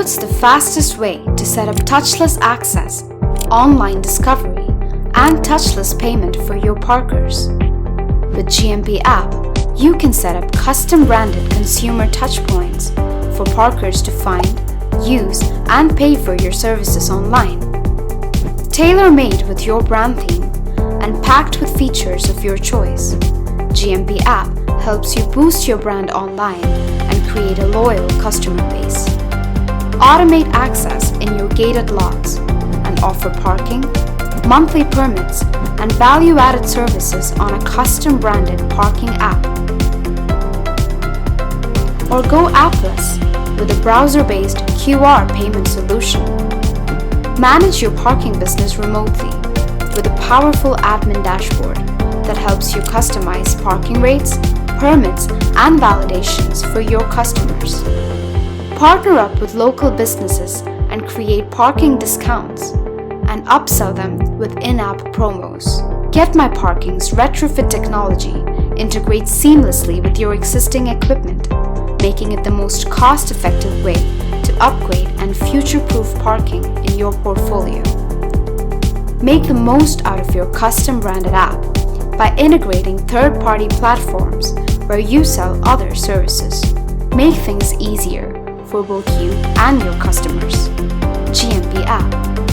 What's the fastest way to set up touchless access, online discovery, and touchless payment for your parkers? With GMP app, you can set up custom-branded consumer touchpoints for parkers to find, use, and pay for your services online. Tailor-made with your brand theme and packed with features of your choice, GMP app helps you boost your brand online and create a loyal customer base. Automate access in your gated lots and offer parking, monthly permits, and value-added services on a custom-branded parking app. Or go appless with a browser-based QR payment solution. Manage your parking business remotely with a powerful admin dashboard that helps you customize parking rates, permits, and validations for your customers. Partner up with local businesses and create parking discounts and upsell them with in-app promos. Get My Parking's retrofit technology integrates seamlessly with your existing equipment, making it the most cost-effective way to upgrade and future-proof parking in your portfolio. Make the most out of your custom-branded app by integrating third-party platforms where you sell other services. Make things easier for both you and your customers. GMP app.